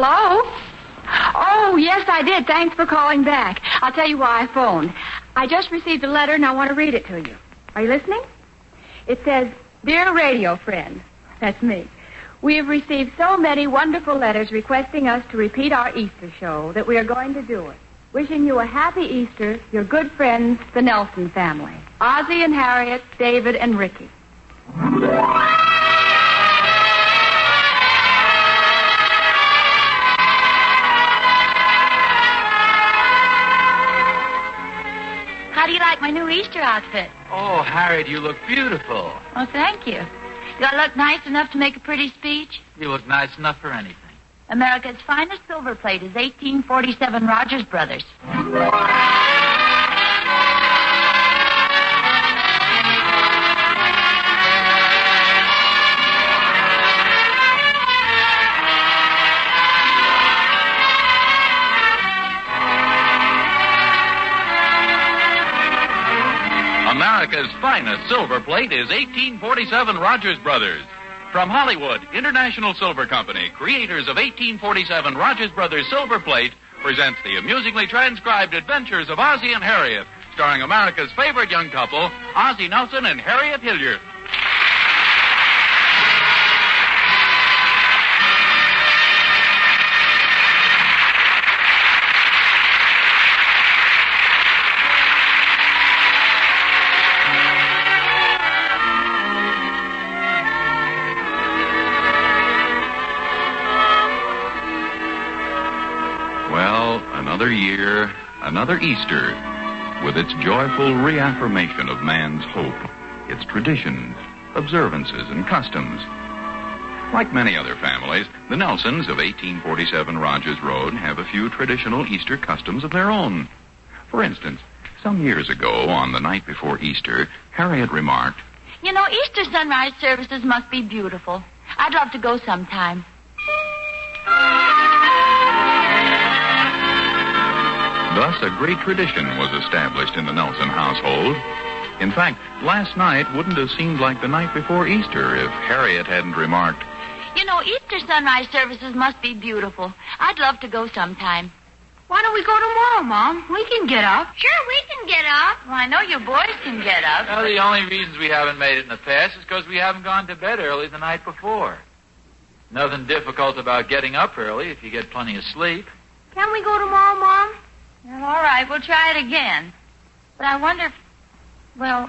Hello? Oh, yes, I did. Thanks for calling back. I'll tell you why I phoned. I just received a letter, and I want to read it to you. Are you listening? It says, Dear radio friend, that's me. We have received so many wonderful letters requesting us to repeat our Easter show that we are going to do it. Wishing you a happy Easter, your good friends, the Nelson family. Ozzie and Harriet, David and Ricky. How do you like my new Easter outfit? Oh, Harriet, you look beautiful. Oh, thank you. Do I look nice enough to make a pretty speech? You look nice enough for anything. America's finest silver plate is 1847 Rogers Brothers. America's finest silver plate is 1847 Rogers Brothers. From Hollywood, International Silver Company, creators of 1847 Rogers Brothers Silver Plate, presents the amusingly transcribed adventures of Ozzie and Harriet, starring America's favorite young couple, Ozzie Nelson and Harriet Hilliard. Another year, another Easter, with its joyful reaffirmation of man's hope, its traditions, observances, and customs. Like many other families, the Nelsons of 1847 Rogers Road have a few traditional Easter customs of their own. For instance, some years ago, on the night before Easter, Harriet remarked, You know, Easter sunrise services must be beautiful. I'd love to go sometime. Thus, a great tradition was established in the Nelson household. In fact, last night wouldn't have seemed like the night before Easter if Harriet hadn't remarked, You know, Easter sunrise services must be beautiful. I'd love to go sometime. Why don't we go tomorrow, Mom? We can get up. Sure, we can get up. Well, I know you boys can get up. Well, the only reasons we haven't made it in the past is because we haven't gone to bed early the night before. Nothing difficult about getting up early if you get plenty of sleep. Can we go tomorrow, Mom? Well, all right, we'll try it again. But I wonder if... Well,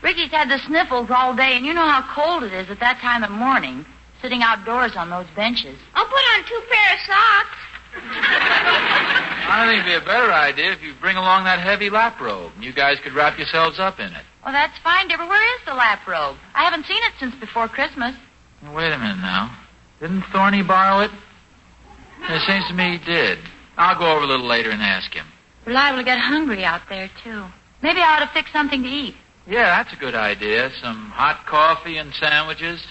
Ricky's had the sniffles all day, and you know how cold it is at that time of morning, sitting outdoors on those benches. I'll put on 2 pairs of socks. I think it'd be a better idea if you bring along that heavy lap robe, and you guys could wrap yourselves up in it. Well, that's fine, Deborah. Where is the lap robe? I haven't seen it since before Christmas. Well, wait a minute now. Didn't Thorny borrow it? It seems to me he did. I'll go over a little later and ask him. We're liable to get hungry out there, too. Maybe I ought to fix something to eat. Yeah, that's a good idea. Some hot coffee and sandwiches.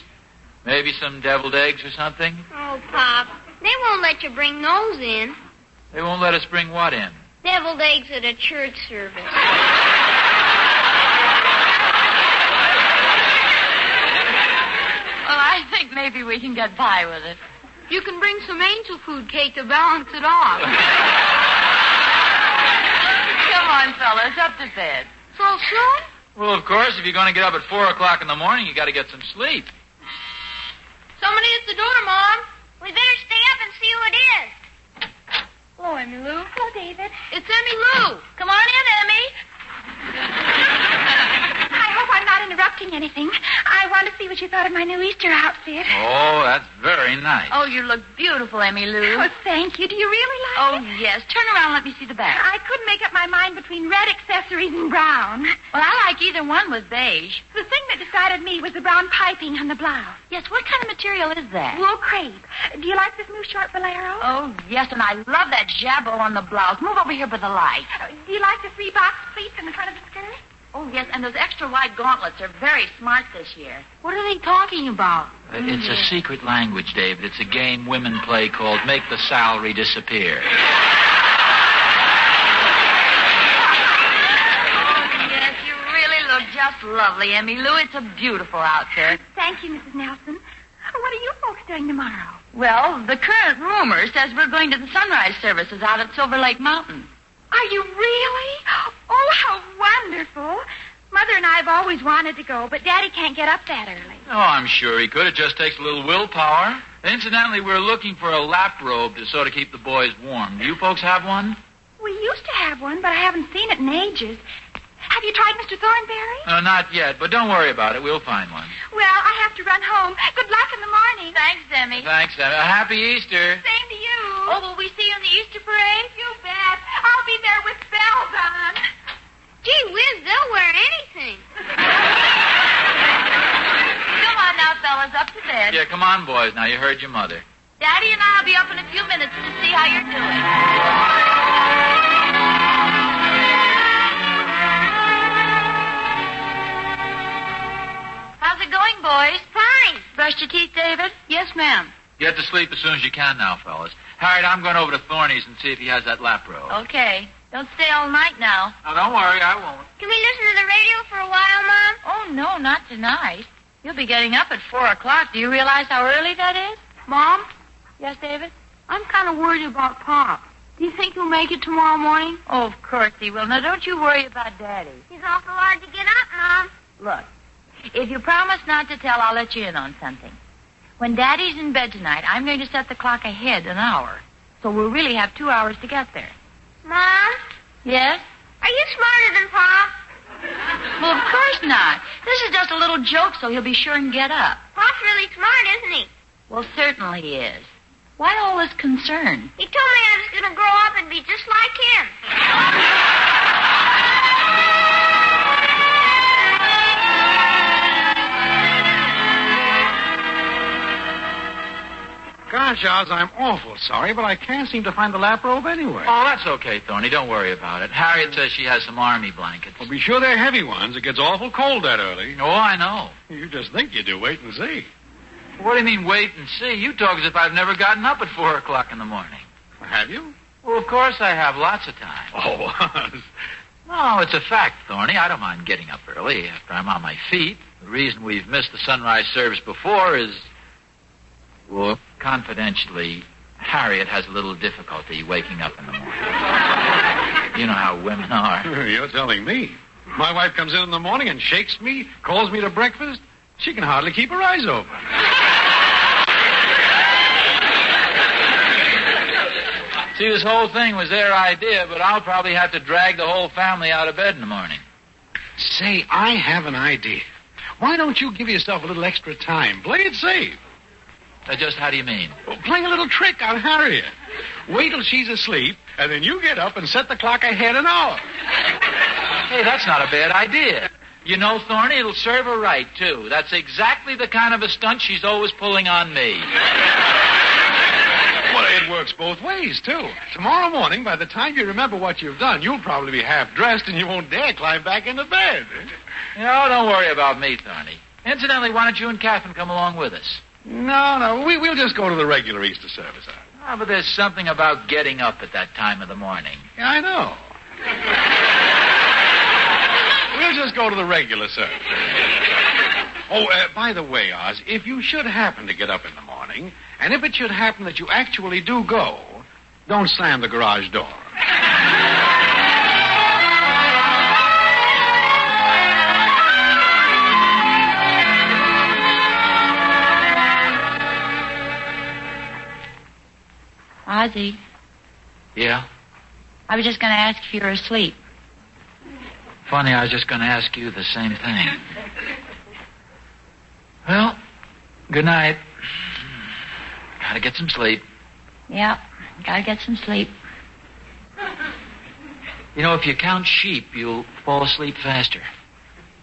Maybe some deviled eggs or something. Oh, Pop, they won't let you bring those in. They won't let us bring what in? Deviled eggs at a church service. Well, I think maybe we can get by with it. You can bring some angel food cake to balance it off. Come on, fellas, up to bed. So soon? Well, of course, if you're going to get up at 4 o'clock in the morning, you got to get some sleep. Somebody at the door, Mom. We better stay up and see who it is. Hello, Emmy Lou. Hello, David. It's Emmy Lou. Come on in, Emmy. I hope I'm not interrupting anything. I want to see what you thought of my new Easter outfit. Oh, that's very nice. Oh, you look beautiful, Emmy Lou. Oh, thank you. Do you really like Oh, it? yes. Turn around and let me see the back. I couldn't make up my mind between red accessories and brown. Well, I like either one with beige. The thing that decided me was the brown piping on the blouse. Yes, what kind of material is that? Wool crepe. Do you like this new short bolero? Oh, yes, and I love that jabot on the blouse. Move over here by the light. Do you like the 3-box pleats in the front of the skirt? Oh, yes, and those extra wide gauntlets are very smart this year. What are they talking about? It's a secret language, David. It's a game women play called Make the Salary Disappear. Yes, you really look just lovely, Emmy Lou. It's a beautiful outfit. Thank you, Mrs. Nelson. What are you folks doing tomorrow? Well, the current rumor says we're going to the sunrise services out at Silver Lake Mountain. Are you really? Oh, how wonderful. Mother and I have always wanted to go, but Daddy can't get up that early. Oh, I'm sure he could. It just takes a little willpower. Incidentally, we're looking for a lap robe to sort of keep the boys warm. Do you folks have one? We used to have one, but I haven't seen it in ages. Have you tried Mr. Thornberry? Not yet, but don't worry about it. We'll find one. Well, I have to run home. Good luck in the morning. Thanks, Emmy. Thanks, Emmy. A happy Easter. Same to you. Oh, will we see you in the Easter parade? You bet. I'll be there with bells on. Gee whiz, they'll wear anything. Come on now, fellas, up to bed. Yeah, come on, boys. Now, you heard your mother. Daddy and I'll be up in a few minutes to see how you're doing. How's it going, boys? Fine. Brushed your teeth, David? Yes, ma'am. Get to sleep as soon as you can now, fellas. Harriet, I'm going over to Thorny's and see if he has that lap robe. Okay. Don't stay all night now. Now, don't worry, I won't. Can we listen to the radio for a while, Mom? Oh, no, not tonight. You'll be getting up at 4 o'clock. Do you realize how early that is? Mom, Yes, David? I'm kind of worried about Pop. Do you think he'll make it tomorrow morning? Oh, of course he will. Now, don't you worry about Daddy. He's awful hard to get up, Mom. Look, if you promise not to tell, I'll let you in on something. When Daddy's in bed tonight, I'm going to set the clock ahead an hour. So we'll really have 2 hours to get there. Mom, Yes? are you smarter than Pop? Well, of course not. This is just a little joke, so he'll be sure and get up. Pop's really smart, isn't he? Well, certainly he is. Why all this concern? He told me I was going to grow up and be just like him. Gosh, Oz, I'm awful sorry, but I can't seem to find the lap robe anywhere. Oh, that's okay, Thorny. Don't worry about it. Harriet says she has some army blankets. Well, be sure they're heavy ones. It gets awful cold that early. Oh, I know. You just think you do. Wait and see. What do you mean, wait and see? You talk as if I've never gotten up at 4 o'clock in the morning. Have you? Well, of course I have lots of time. Oh, Oz. No, it's a fact, Thorny. I don't mind getting up early after I'm on my feet. The reason we've missed the sunrise service before is, well, confidentially, Harriet has a little difficulty waking up in the morning. You know how women are. You're telling me. My wife comes in the morning and shakes me, calls me to breakfast. She can hardly keep her eyes open. See, this whole thing was their idea, but I'll probably have to drag the whole family out of bed in the morning. Say, I have an idea. Why don't you give yourself a little extra time? Play it safe. Just how do you mean? Well, play a little trick on Harriet. Wait till she's asleep, and then you get up and set the clock ahead an hour. Hey, that's not a bad idea. You know, Thorny, it'll serve her right, too. That's exactly the kind of a stunt she's always pulling on me. Well, it works both ways, too. Tomorrow morning, by the time you remember what you've done, you'll probably be half-dressed and you won't dare climb back into bed. No, don't worry about me, Thorny. Incidentally, why don't you and Catherine come along with us? No, we'll just go to the regular Easter service. Oh, but there's something about getting up at that time of the morning. Yeah, I know. We'll just go to the regular service. Oh, by the way, Oz, if you should happen to get up in the morning, and if it should happen that you actually do go, don't slam the garage door. Ozzie, Yeah? I was just going to ask if you were asleep. Funny, I was just going to ask you the same thing. Well, good night. Gotta get some sleep. Yeah, gotta get some sleep. You know, if you count sheep, you'll fall asleep faster.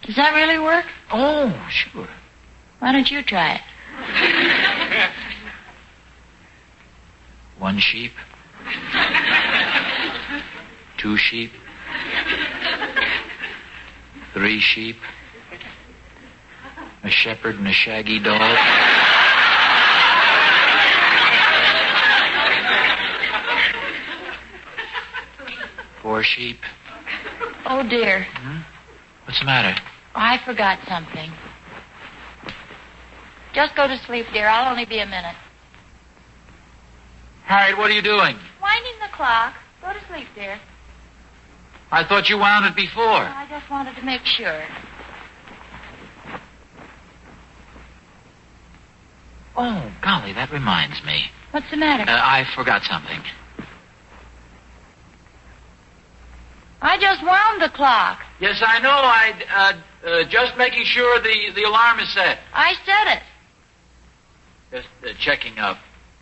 Does that really work? Oh, sure. Why don't you try it? 1 sheep. 2 sheep. 3 sheep. A shepherd and a shaggy dog. 4 sheep. Oh, dear. What's the matter? I forgot something. Just go to sleep, dear. I'll only be a minute. Harriet, what are you doing? Winding the clock. Go to sleep, dear. I thought you wound it before. I just wanted to make sure. Oh, golly, that reminds me. What's the matter? I forgot something. I just wound the clock. Yes, I know. Just making sure the alarm is set. I said it. Just checking up,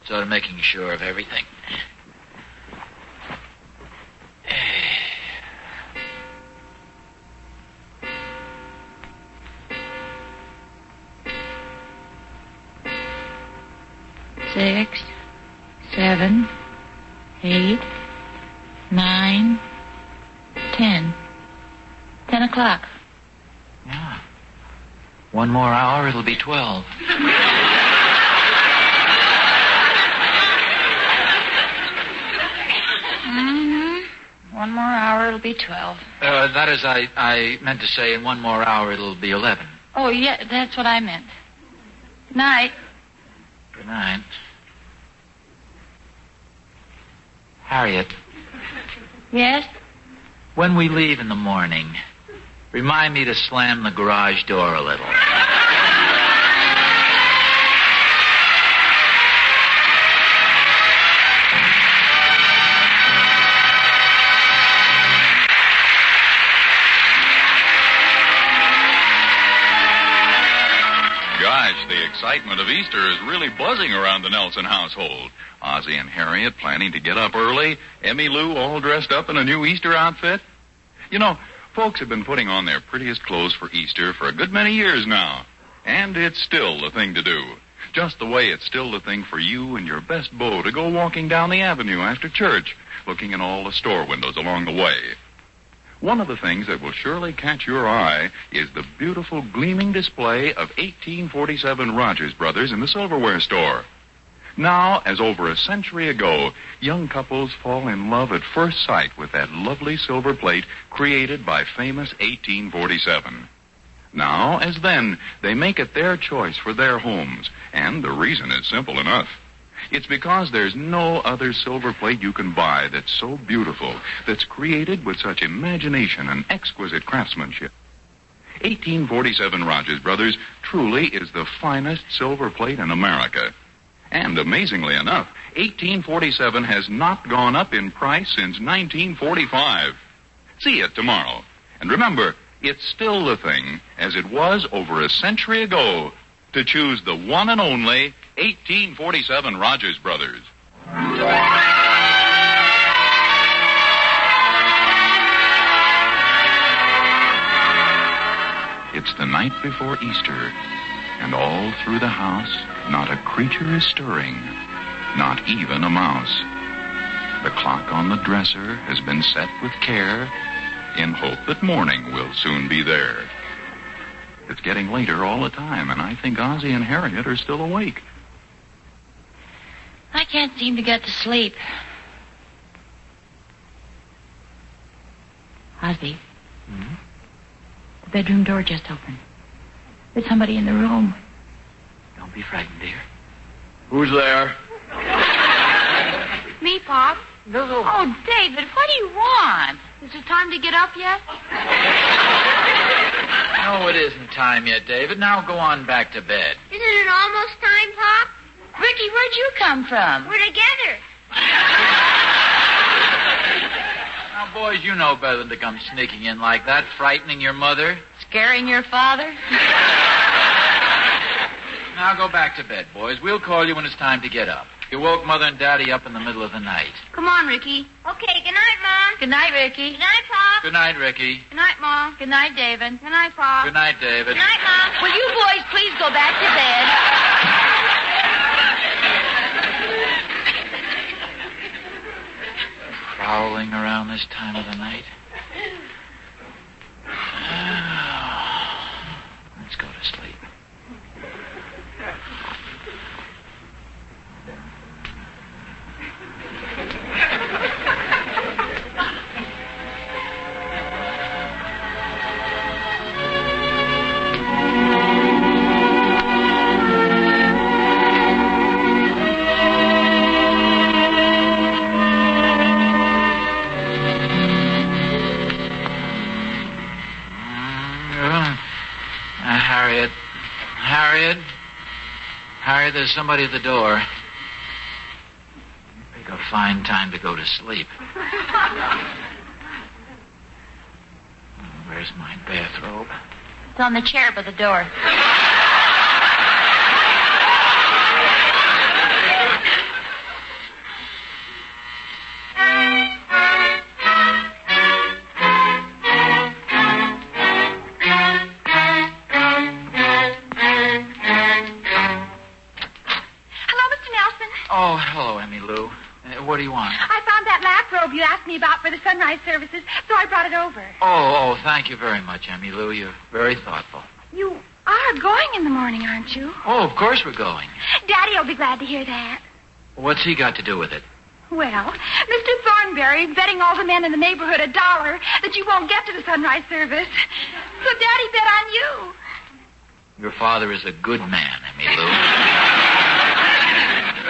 sort of making sure of everything. Six, 7, 8, 9, 10. 10 o'clock. Yeah. One more hour, it'll be 12. One more hour, it'll be 12. That is, I meant to say in one more hour, it'll be 11. Oh, yeah, that's what I meant. Night. Good night. Harriet, Yes? when we leave in the morning, remind me to slam the garage door a little. Gosh, the excitement of Easter is really buzzing around the Nelson household. Ozzie and Harriet planning to get up early. Emmy Lou all dressed up in a new Easter outfit. You know, folks have been putting on their prettiest clothes for Easter for a good many years now. And it's still the thing to do. Just the way it's still the thing for you and your best beau to go walking down the avenue after church, looking in all the store windows along the way. One of the things that will surely catch your eye is the beautiful gleaming display of 1847 Rogers Brothers in the silverware store. Now, as over a century ago, young couples fall in love at first sight with that lovely silver plate created by famous 1847. Now, as then, they make it their choice for their homes, and the reason is simple enough. It's because there's no other silver plate you can buy that's so beautiful, that's created with such imagination and exquisite craftsmanship. 1847 Rogers Brothers truly is the finest silver plate in America. And amazingly enough, 1847 has not gone up in price since 1945. See it tomorrow. And remember, it's still the thing, as it was over a century ago, to choose the one and only 1847 Rogers Brothers. It's the night before Easter, and all through the house, not a creature is stirring, not even a mouse. The clock on the dresser has been set with care in hope that morning will soon be there. It's getting later all the time, and I think Ozzie and Harriet are still awake. I can't seem to get to sleep. Ozzie. The bedroom door just opened. There's somebody in the room. Don't be frightened, dear. Who's there? Me, Pop. Oh, David, what do you want? Is it time to get up yet? No, it isn't time yet, David. Now go on back to bed. Isn't it almost time, Pop? Ricky, where'd you come from? We're together. Now, boys, you know better than to come sneaking in like that, frightening your mother. Scaring your father? Now go back to bed, boys. We'll call you when it's time to get up. You woke Mother and Daddy up in the middle of the night. Come on, Ricky. Okay, good night, Mom. Good night, Ricky. Good night, Pop. Good night, Ricky. Good night, Mom. Good night, David. Good night, Pop. Good night, David. Good night, Mom. Will you boys please go back to bed? Prowling around this time of the night. Let's go to sleep. Harry, there's somebody at the door. Pick a fine time to go to sleep. Where's my bathrobe? It's on the chair by the door. Oh, hello, Emmy Lou. What do you want? I found that lap robe you asked me about for the sunrise services, so I brought it over. Oh, thank you very much, Emmy Lou. You're very thoughtful. You are going in the morning, aren't you? Oh, of course we're going. Daddy will be glad to hear that. What's he got to do with it? Well, Mr. Thornberry is betting all the men in the neighborhood $1 that you won't get to the sunrise service. So Daddy bet on you. Your father is a good man, Emmy Lou.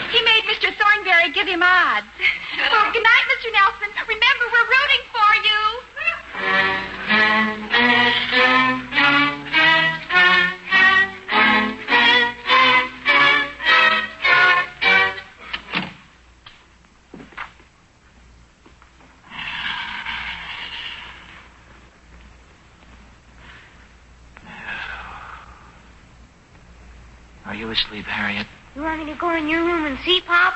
He made Mr. Thornberry give him odds. Well, good night, Mr. Nelson. Remember, we're rooting for you. Are you asleep, Harriet? You want me to go in your room and see, Pop?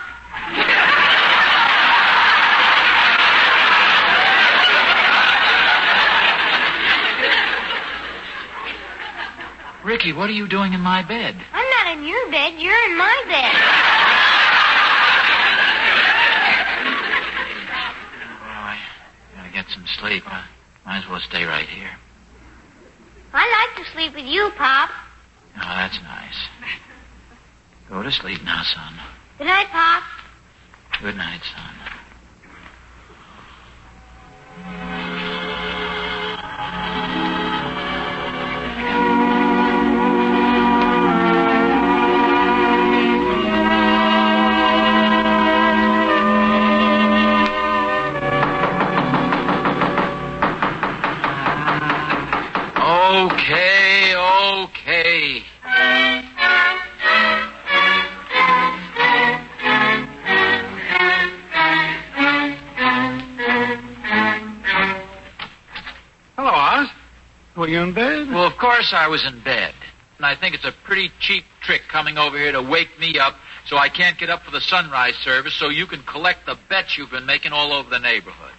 Ricky, what are you doing in my bed? I'm not in your bed. You're in my bed. Well, I gotta get some sleep. I might as well stay right here. I like to sleep with you, Pop. Oh, that's nice. Go to sleep now, son. Good night, Pop. Good night, son. Okay. Hello, Oz. Were you in bed? Well, of course I was in bed. And I think it's a pretty cheap trick coming over here to wake me up so I can't get up for the sunrise service so you can collect the bets you've been making all over the neighborhood.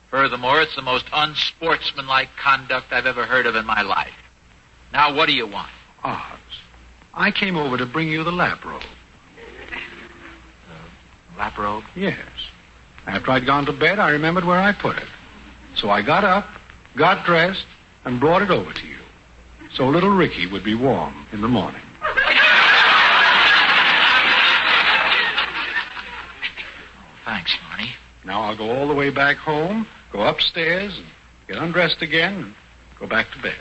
Furthermore, it's the most unsportsmanlike conduct I've ever heard of in my life. Now, what do you want? Oz, I came over to bring you the lap robe. Lap robe? Yes. After I'd gone to bed, I remembered where I put it. So I got up, got dressed, and brought it over to you. So little Ricky would be warm in the morning. Oh, thanks, Thorny. Now I'll go all the way back home, go upstairs, and get undressed again, and go back to bed.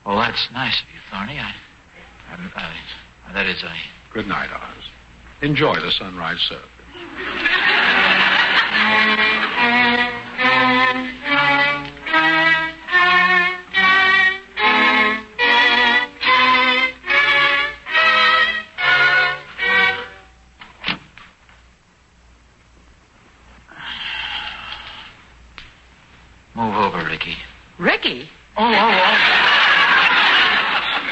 Well, that's nice of you, Thorny. That is, Good night, Oz. Enjoy the sunrise service. Move over, Ricky. Ricky? Oh.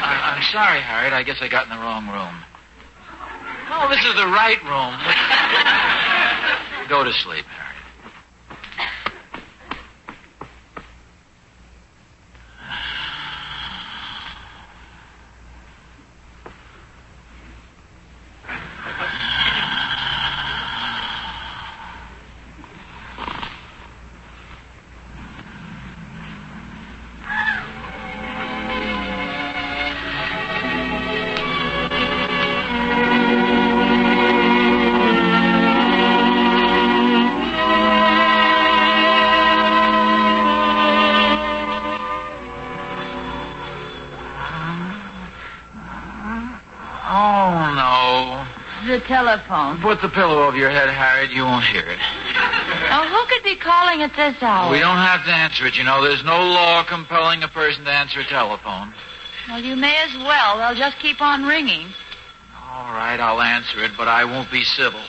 I'm sorry, Harriet. I guess I got in the wrong room. Oh, this is the right room. Go to sleep, Harriet. The telephone. Put the pillow over your head, Harriet. You won't hear it. Oh, who could be calling at this hour? We don't have to answer it, you know. There's no law compelling a person to answer a telephone. Well, you may as well. They'll just keep on ringing. Oh, right, I'll answer it, but I won't be civil.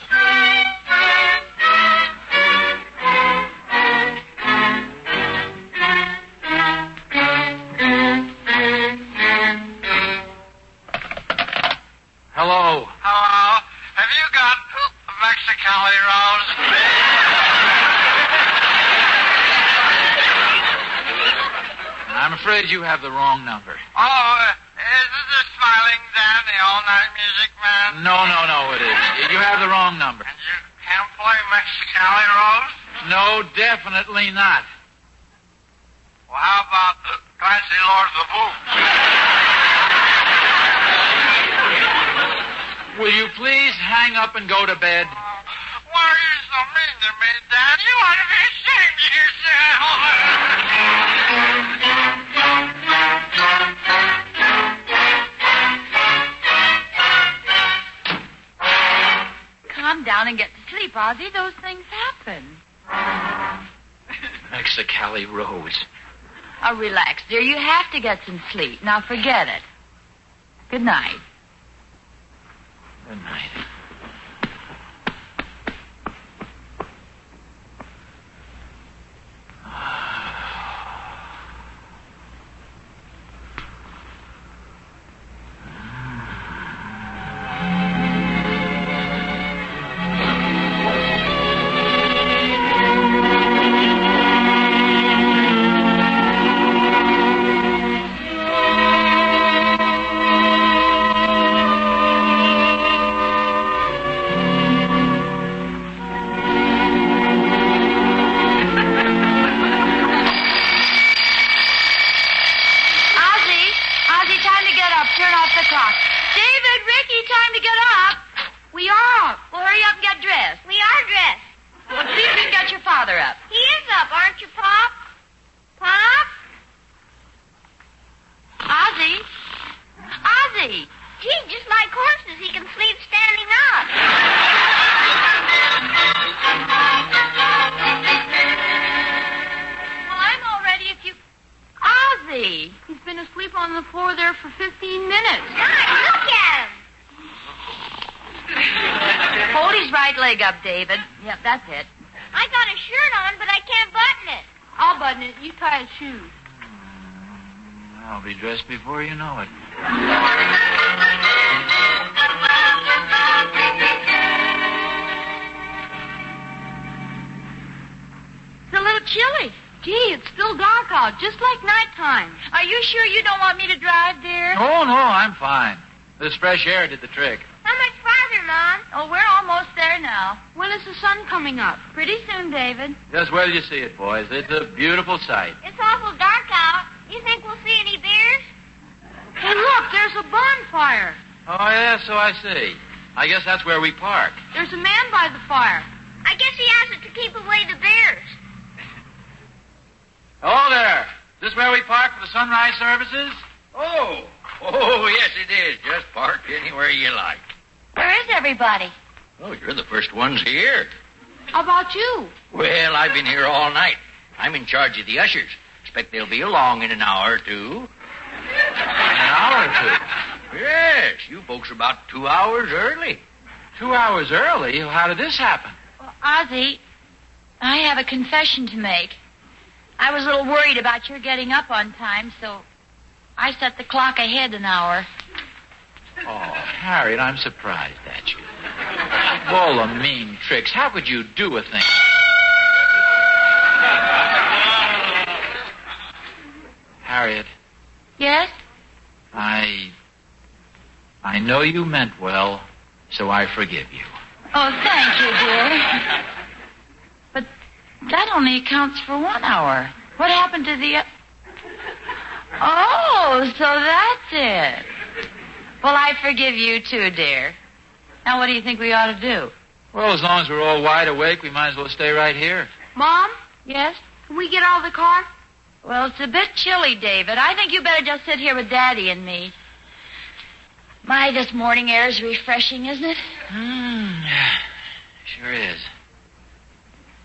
Hello. Hello. Have you got Mexicali rolls? I'm afraid you have the wrong number. Oh, is this the Smiling Dan, the all-night music man? No, it is. You have the wrong number. And you can't play Mexicali rolls? No, definitely not. Well, how about Clancy Lord of the Boots? Will you please hang up and go to bed? Why are you so mean to me, Dan? You ought to be ashamed of yourself. Calm down and get to sleep, Ozzie. Those things happen. Mexicali Rose. Oh, relax, dear. You have to get some sleep. Now forget it. Good night. Good night. Up, David. Yep, that's it. I got a shirt on, but I can't button it. I'll button it. You tie his shoes. I'll be dressed before you know it. It's a little chilly. Gee, it's still dark out, just like nighttime. Are you sure you don't want me to drive, dear? Oh, no, I'm fine. This fresh air did the trick. How much farther, Mom? Oh, we're almost there now. When is the sun coming up? Pretty soon, David. Just wait till you see it, boys. It's a beautiful sight. It's awful dark out. You think we'll see any bears? Hey, look, there's a bonfire. Oh, yeah, so I see. I guess that's where we park. There's a man by the fire. I guess he has it to keep away the bears. Hello there. Is this where we park for the sunrise services? Oh, yes, it is. Just park anywhere you like. Where is everybody? Oh, you're the first ones here. How about you? Well, I've been here all night. I'm in charge of the ushers. Expect they'll be along in an hour or two. An hour or two? Yes, you folks are about 2 hours early. 2 hours early? How did this happen? Well, Ozzie, I have a confession to make. I was a little worried about your getting up on time, so I set the clock ahead an hour. Oh, Harriet, I'm surprised at you. Of all the mean tricks, how could you do a thing? Harriet. Yes? I know you meant well, so I forgive you. Oh, thank you, dear. But that only accounts for 1 hour. What happened to the... Oh, so that's it. Well, I forgive you, too, dear. Now, what do you think we ought to do? Well, as long as we're all wide awake, we might as well stay right here. Mom? Yes? Can we get out of the car? Well, it's a bit chilly, David. I think you better just sit here with Daddy and me. My, this morning air is refreshing, isn't it? Sure is.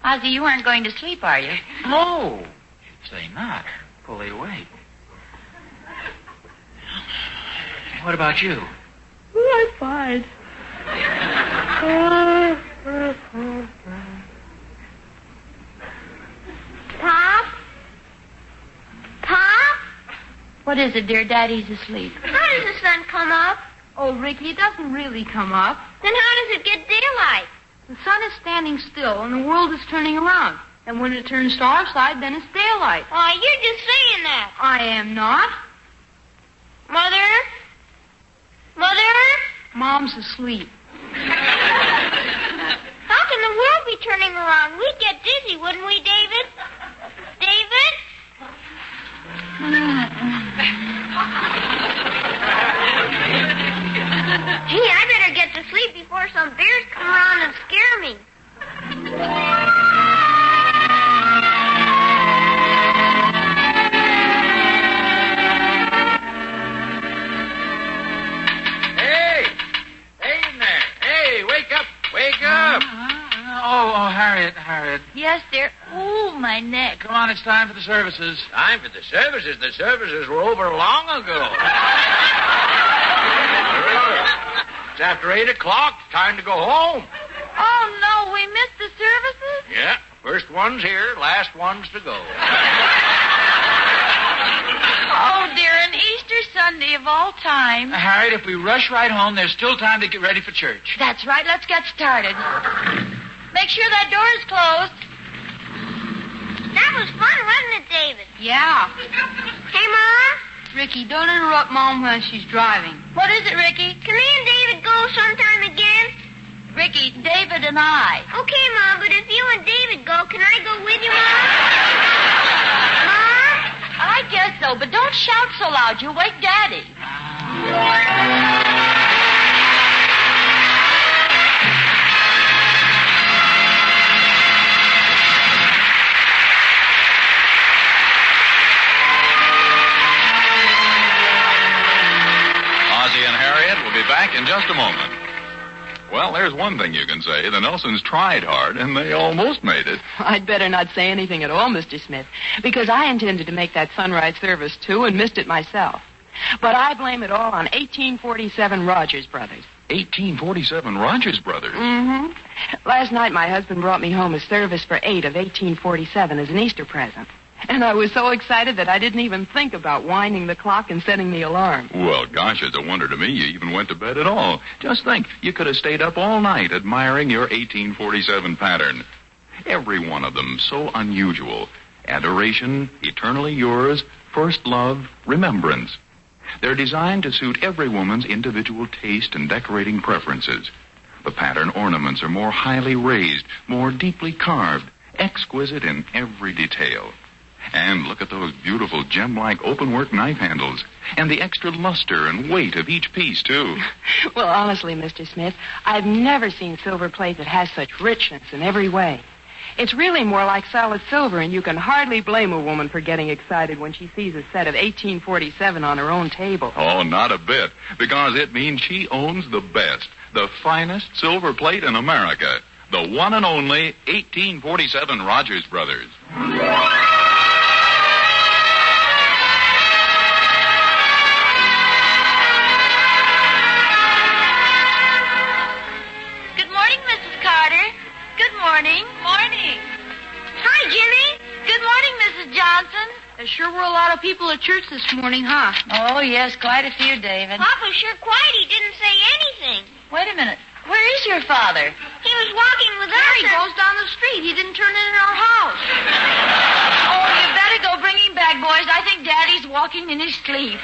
Ozzie, you aren't going to sleep, are you? No. You'd say not. Fully awake. What about you? Oh, I'm fine. is it, dear? Daddy's asleep. How does the sun come up? Oh, Ricky, it doesn't really come up. Then how does it get daylight? The sun is standing still, and the world is turning around. And when it turns to our side, then it's daylight. Oh, you're just saying that. I am not. Mother? Mother? Mom's asleep. How can the world be turning around? We'd get dizzy, wouldn't we, David? David? Gee, I better get to sleep before some bears come around and scare me. Harriet. Yes, dear. Ooh, my neck. Come on, it's time for the services. Time for the services? The services were over long ago. It's after 8 o'clock. Time to go home. Oh, no, we missed the services? Yeah, first one's here, last one's to go. Oh, dear, an Easter Sunday of all time. Harriet, if we rush right home, there's still time to get ready for church. That's right. Let's get started. Make sure that door is closed. That was fun, wasn't it, David? Yeah. Hey, Ma? Ricky, don't interrupt Mom when she's driving. What is it, Ricky? Can me and David go sometime again? Ricky, David and I. Okay, Mom, but if you and David go, can I go with you, Mom? Mom? I guess so, but don't shout so loud. You'll wake Daddy. Ozzie and Harriet will be back in just a moment. Well, there's one thing you can say. The Nelsons tried hard, and they almost made it. I'd better not say anything at all, Mr. Smith, because I intended to make that sunrise service, too, and missed it myself. But I blame it all on 1847 Rogers Brothers. 1847 Rogers Brothers? Mm-hmm. Last night, my husband brought me home a service for 8 of 1847 as an Easter present. And I was so excited that I didn't even think about winding the clock and setting the alarm. Well, gosh, it's a wonder to me you even went to bed at all. Just think, you could have stayed up all night admiring your 1847 pattern. Every one of them so unusual. Adoration, eternally yours, first love, remembrance. They're designed to suit every woman's individual taste and decorating preferences. The pattern ornaments are more highly raised, more deeply carved, exquisite in every detail. And look at those beautiful gem-like open-work knife handles. And the extra luster and weight of each piece, too. Well, honestly, Mr. Smith, I've never seen silver plate that has such richness in every way. It's really more like solid silver, and you can hardly blame a woman for getting excited when she sees a set of 1847 on her own table. Oh, not a bit, because it means she owns the best, the finest silver plate in America. The one and only 1847 Rogers Brothers. Morning. Morning. Hi, Jimmy. Good morning, Mrs. Johnson. There sure were a lot of people at church this morning, huh? Oh, yes, quite a few, David. Papa's sure quiet. He didn't say anything. Wait a minute. Where is your father? He was walking with us. He goes down the street. He didn't turn in our house. Oh, you better go bring him back, boys. I think Daddy's walking in his sleep.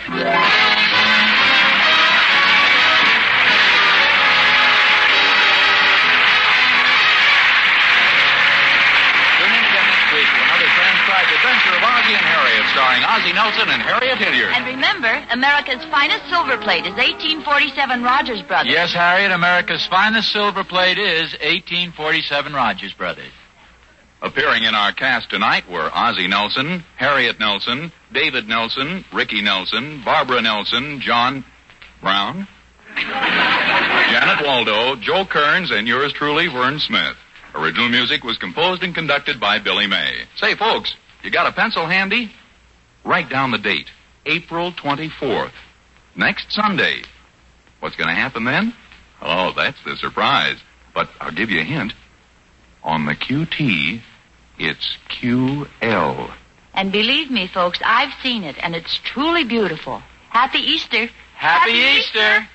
Adventure of Ozzie and Harriet, starring Ozzie Nelson and Harriet Hilliard. And remember, America's finest silver plate is 1847 Rogers Brothers. Yes, Harriet, America's finest silver plate is 1847 Rogers Brothers. Appearing in our cast tonight were Ozzie Nelson, Harriet Nelson, David Nelson, Ricky Nelson, Barbara Nelson, John Brown, Janet Waldo, Joe Kearns, and yours truly, Vern Smith. Original music was composed and conducted by Billy May. Say, folks, you got a pencil handy? Write down the date, April 24th. Next Sunday. What's going to happen then? Oh, that's the surprise. But I'll give you a hint. On the QT, it's QL. And believe me, folks, I've seen it, and it's truly beautiful. Happy Easter. Happy Easter.